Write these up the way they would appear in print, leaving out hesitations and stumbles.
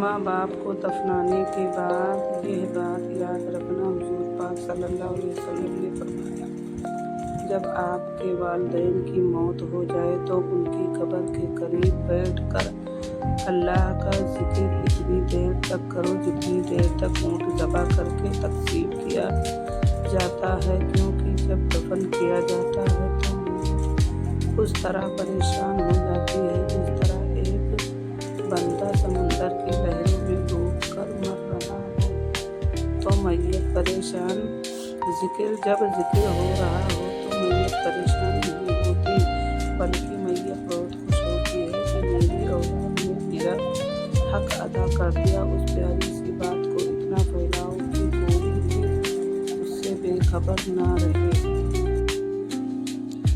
माँ बाप को दफनाने के बाद यह बात याद रखना, हुजूर पाक सल्लल्लाहु अलैहि वसल्लम ने फरमाया, जब आपके वालिदैन की मौत हो जाए तो उनकी कब्र के करीब बैठ कर अल्लाह का जिक्र इतनी देर तक करो जितनी देर तक ऊँट ज़बह करके तकसीम किया जाता है, क्योंकि जब दफन किया जाता है तो उस तरह परेशान हो जाती है जिस तरह एक बंदा समंदर की लहरों में डूब कर मर रहा हो। तो मैयत परेशान जब जिक्र हो रहा हो तो मैयत परेशान नहीं होती, बल्कि मैयत बहुत खुश होती है कि मेरी औलाद ने मेरा हक अदा कर दिया। उस प्यारी सी बात को इतना फैलाओ कि कोई भी उससे बेखबर ना रहे।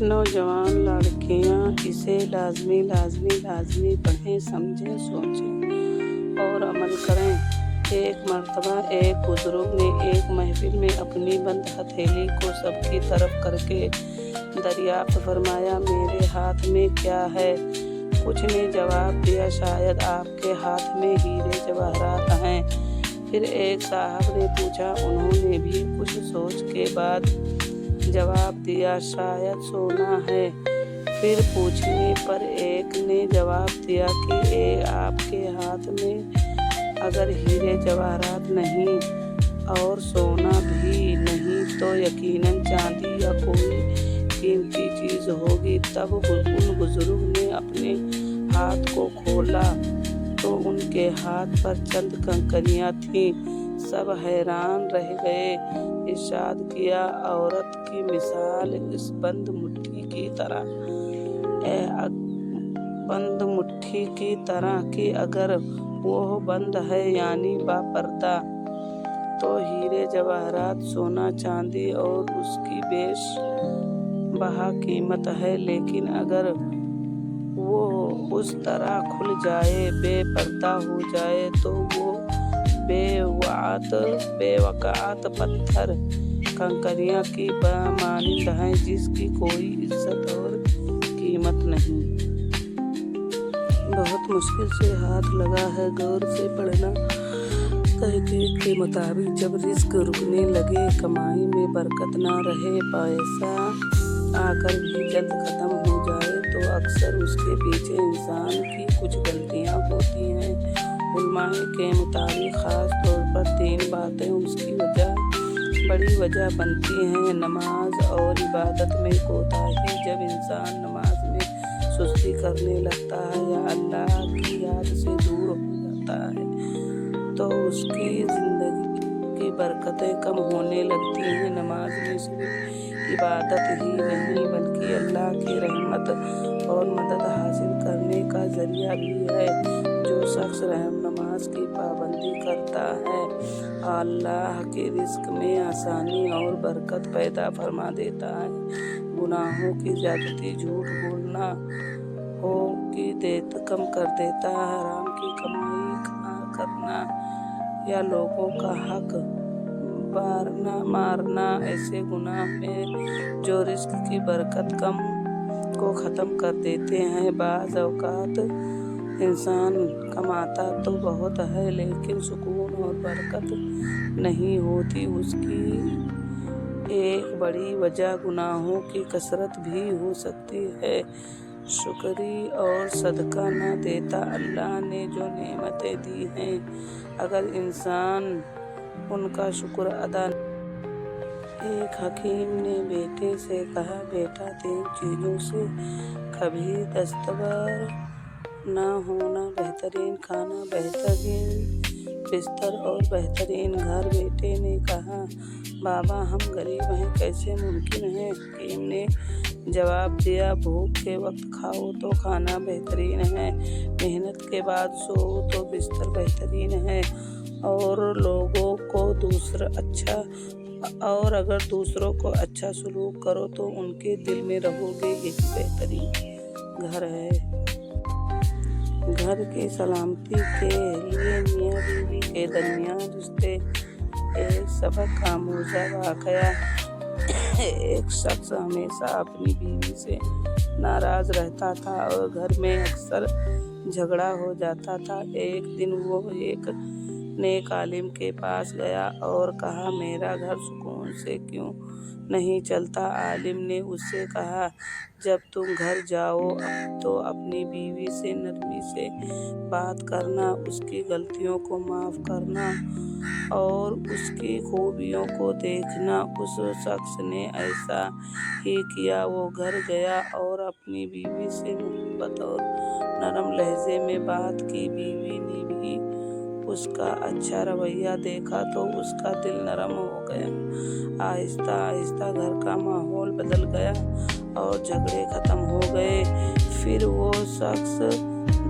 नौजवान लड़कियां इसे लाजमी पढ़ें, समझें, सोचें और अमल करें। एक मर्तबा एक बुजुर्ग ने एक महफिल में अपनी बंद हथेली को सबकी तरफ करके दरियाफ्त फरमाया, मेरे हाथ में क्या है? कुछ ने जवाब दिया, शायद आपके हाथ में हीरे जवाहरात हैं। फिर एक साहब ने पूछा, उन्होंने भी कुछ सोच के बाद जवाब दिया, शायद सोना है। फिर पूछने पर एक ने जवाब दिया कि आपके हाथ में अगर हीरे जवाहरात नहीं और सोना भी नहीं तो यकीनन चांदी या कोई कीमती चीज होगी। तब उन बुजुर्ग ने अपने हाथ को खोला तो उनके हाथ पर चंद कंकरियां थीं। सब हैरान रह गए। इरशाद किया, औरत की मिसाल इस बंद मुट्ठी की तरह कि अगर वो बंद है यानी बापर्दा तो हीरे जवाहरात, सोना चांदी और उसकी बेश बहा कीमत है, लेकिन अगर वो उस तरह खुल जाए, बेपर्दा हो जाए तो वो बेवकात पत्थर कंकरियां की मानिंद हैं, जिसकी कोई इज्जत और कीमत नहीं। बहुत मुश्किल से हाथ लगा है, गौर से पढ़ना। तहकीक के मुताबिक जब रिस्क रुकने लगे, कमाई में बरकत ना रहे, पैसा आकर भी जल्द खत्म हो जाए तो अक्सर उसके पीछे इंसान की कुछ गलतियां होती हैं। उलमाए के मुताबिक ख़ास तौर पर 3 बातें उसकी बड़ी वजह बनती हैं। नमाज और इबादत में कोताही, जब इंसान नमाज में सुस्ती करने लगता है या अल्लाह की याद से दूर हो जाता है तो उसकी ज़िंदगी की बरकतें कम होने लगती हैं। नमाज में सिर्फ इबादत ही नहीं बल्कि अल्लाह की रहमत और मदद हासिल करने का ज़रिया भी है। जो शख्स नमाज की पाबंदी करता है, अल्लाह के रिज़्क में आसानी और बरकत पैदा फरमा देता है। गुनाहों की ज़्यादती, झूठ बोलना हो की देत कम कर देता है। हराम की कमाई करना या लोगों का हक मारना ऐसे गुनाह में जो रिज़्क की बरकत को ख़त्म कर देते हैं। बाज़ औक़ात इंसान कमाता तो बहुत है लेकिन सुकून और बरकत नहीं होती। उसकी एक बड़ी वजह गुनाहों की कसरत भी हो सकती है। शुक्री और सदका न देता अल्लाह ने जो नेमतें दी हैं, अगर इंसान उनका शुक्र अदा। एक हकीम ने बेटे से कहा, बेटा 3 चीज़ों से कभी दस्तबर न होना, बेहतरीन खाना, बेहतरीन बिस्तर और बेहतरीन घर। बेटे ने कहा, बाबा हम गरीब हैं, कैसे मुमकिन है? हकीम ने जवाब दिया, भूख के वक्त खाओ तो खाना बेहतरीन है, मेहनत के बाद सोओ तो बिस्तर बेहतरीन है, और अगर दूसरों को अच्छा सलूक करो तो उनके दिल में रहोगे, यही बेहतरीन घर है। घर की सलामती के लिए मियाँ बीवी के दरमियान रिश्ते एक सबक आमूज़ा वाक़या। एक शख्स हमेशा अपनी बीवी से नाराज़ रहता था और घर में अक्सर झगड़ा हो जाता था। एक दिन वो एक नेक आलिम के पास गया और कहा, मेरा घर सुकून से क्यों नहीं चलता? आलिम ने उससे कहा, जब तुम घर जाओ तो अपनी बीवी से नरमी से बात करना, उसकी गलतियों को माफ़ करना और उसकी खूबियों को देखना। उस शख्स ने ऐसा ही किया। वो घर गया और अपनी बीवी से मोहब्बत और नरम लहजे में बात की। बीवी ने भी उसका अच्छा रवैया देखा तो उसका दिल नरम हो गया। आहिस्ता आहिस्ता घर का माहौल बदल गया और झगड़े खत्म हो गए। फिर वो शख्स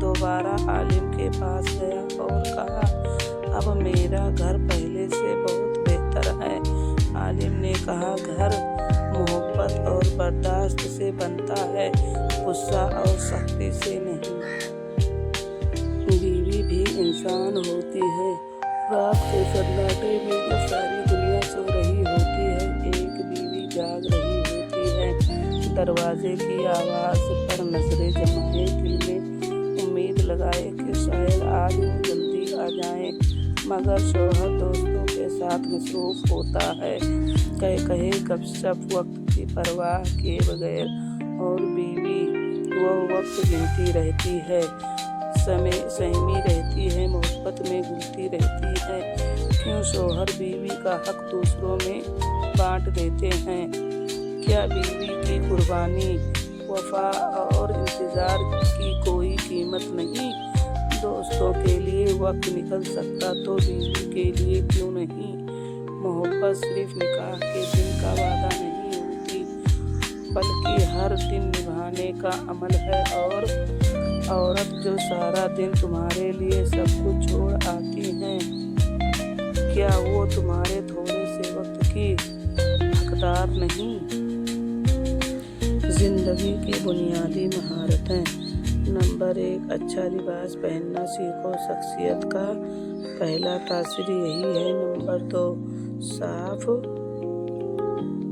दोबारा आलिम के पास गया और कहा, अब मेरा घर पहले से बहुत बेहतर है। आलिम ने कहा, घर मोहब्बत और बर्दाश्त से बनता है, गुस्सा और सख्ती से नहीं। बीवी भी इंसान होती है। रात के सन्नाटे में जब सारी दुनिया सो रही होती है, एक बीवी जाग रही होती है। दरवाजे की आवाज़ पर नजरें जमाए, दिल में उम्मीद लगाए कि शायद आज वो जल्दी आ जाए, मगर शौहर दोस्तों के साथ मसरूफ होता है, कहे गपशप, वक्त की परवाह किए बगैर, और बीवी वो वक्त गिनती रहती है, समय सहमी रहती है, मोहब्बत में घुलती रहती है। क्यों शौहर बीवी का हक दूसरों में बांट देते हैं? क्या बीवी की कुर्बानी, वफा और इंतज़ार की कोई कीमत नहीं? दोस्तों के लिए वक्त निकल सकता तो बीवी के लिए क्यों नहीं? मोहब्बत सिर्फ निकाह के दिन का वादा नहीं होती, बल्कि हर दिन निभाने का अमल है। और औरत जो सारा दिन तुम्हारे लिए सब कुछ छोड़ आती हैं, क्या वो तुम्हारे थोड़े से वक्त की हकदार नहीं? जिंदगी की बुनियादी महारतें। नंबर 1, अच्छा लिबास पहनना सीखो। शख्सियत का पहला तासीर यही है। नंबर 2, साफ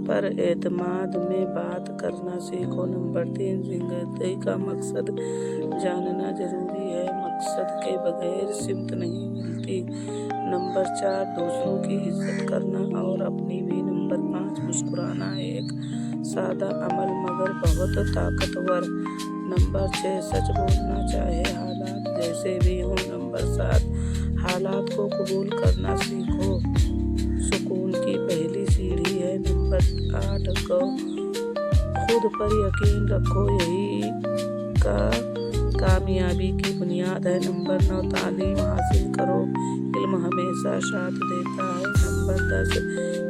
पर एतमाद में बात करना सीखो। नंबर 3, जिंदगी का मकसद जानना जरूरी है, मकसद के बगैर सिमत नहीं मिलती। नंबर 4, दूसरों की इज्जत करना और अपनी भी। नंबर 5, मुस्कुराना एक सादा अमल मगर बहुत ताकतवर। नंबर 6, सच बोलना चाहे हालात जैसे भी हों। नंबर 7, हालात को कबूल करना सीखो, सुकून की पहली सीढ़ी है। नंबर 8, खुद पर यकीन रखो, यही कामयाबी की बुनियाद है। नंबर 9, तालीम हासिल करो, इल्म हमेशा साथ देता है। नंबर 10,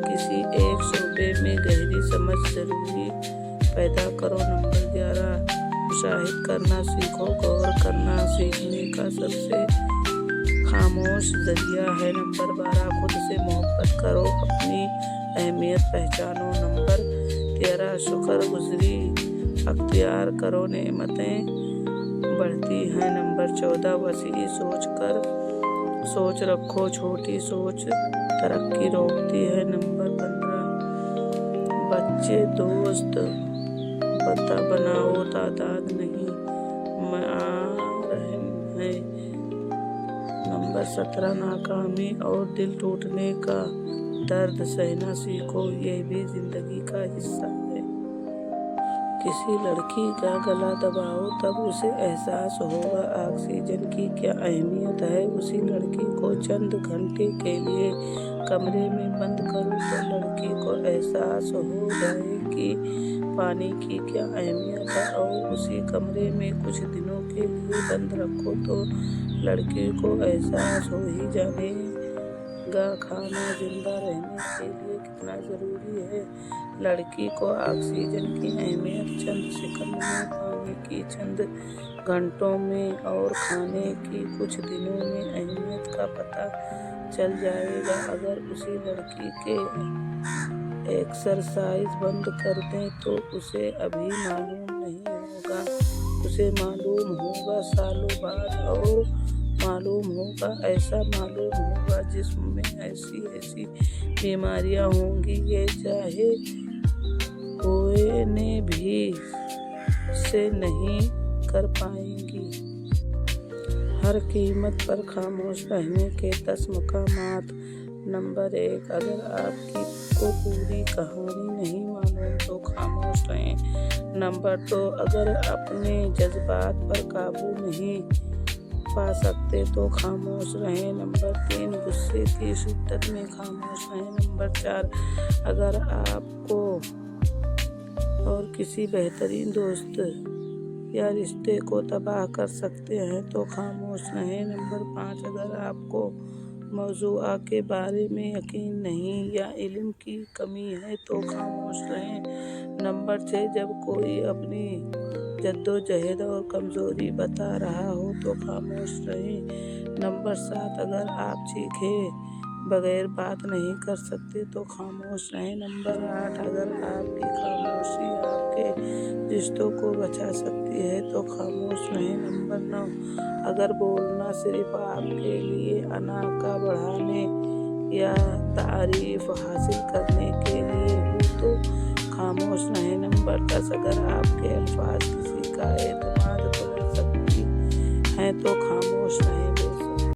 किसी एक शोबे में गहरी समझ जरूरी पैदा करो। नंबर 11, मुशाहिद करना सीखो, गौर करना सीखने का सबसे खामोश जरिया है। नंबर 12, खुद से मोहब्बत करो, अपनी अहमियत पहचानो। नंबर 13, शुक्र गुज़ारी अख्तियार करो, नेमतें बढ़ती हैं। नंबर 14, वसी सोच रखो, छोटी सोच तरक्की रोकती है। नंबर 15, बच्चे दोस्त बनाओ, तादाद नहीं रहे हैं। नंबर 17, नाकामी और दिल टूटने का दर्द सहना सीखो, यह भी जिंदगी का हिस्सा है। किसी लड़की का गला दबाओ तब उसे एहसास होगा ऑक्सीजन की क्या अहमियत है। उसी लड़की को चंद घंटे के लिए कमरे में बंद करो तो लड़की को एहसास हो जाए कि पानी की क्या अहमियत है। और उसी कमरे में कुछ दिनों के लिए बंद रखो तो लड़की को एहसास हो ही जाएगा खाना जिंदा रहने के लिए कितना ज़रूरी है। लड़की को ऑक्सीजन की अहमियत चंद सेकंड में, पानी की चंद घंटों में और खाने की कुछ दिनों में अहमियत का पता चल जाएगा। अगर उसी लड़की के एक्सरसाइज बंद कर दें तो उसे अभी मालूम नहीं होगा, उसे मालूम होगा सालों बाद, और मालूम होगा ऐसा मालूम होगा जिस्म में ऐसी बीमारियां होंगी ये चाहे कोई ने भी से नहीं कर पाएंगी। हर कीमत पर खामोश रहने के 10 मकामात। नंबर 1, अगर आपको पूरी कहानी नहीं मालूम तो खामोश रहें। नंबर 2, अगर अपने जज्बात पर काबू नहीं पा सकते तो खामोश रहें। नंबर 3, गुस्से की शिद्दत में खामोश रहें। नंबर 4, अगर आपको और किसी बेहतरीन दोस्त या रिश्ते को तबाह कर सकते हैं तो खामोश रहें। नंबर 5, अगर आपको मौज़ूआ के बारे में यकीन नहीं या इल्म की कमी है तो खामोश रहें। नंबर 6, जब कोई अपनी जद्दोजहद और कमज़ोरी बता रहा हो तो खामोश रहें। नंबर 7, अगर आप चीखे बगैर बात नहीं कर सकते तो खामोश रहें। नंबर 8, अगर आपकी खामोशी आपके रिश्तों को बचा सकती है तो खामोश रहें। नंबर 9, अगर बोलना सिर्फ आपके लिए अना का बढ़ाने या तारीफ हासिल करने के लिए हो तो खामोश रहें। नंबर 10, अगर आपके अल्फाज किसी का एतमाद तोड़ सकती हैं तो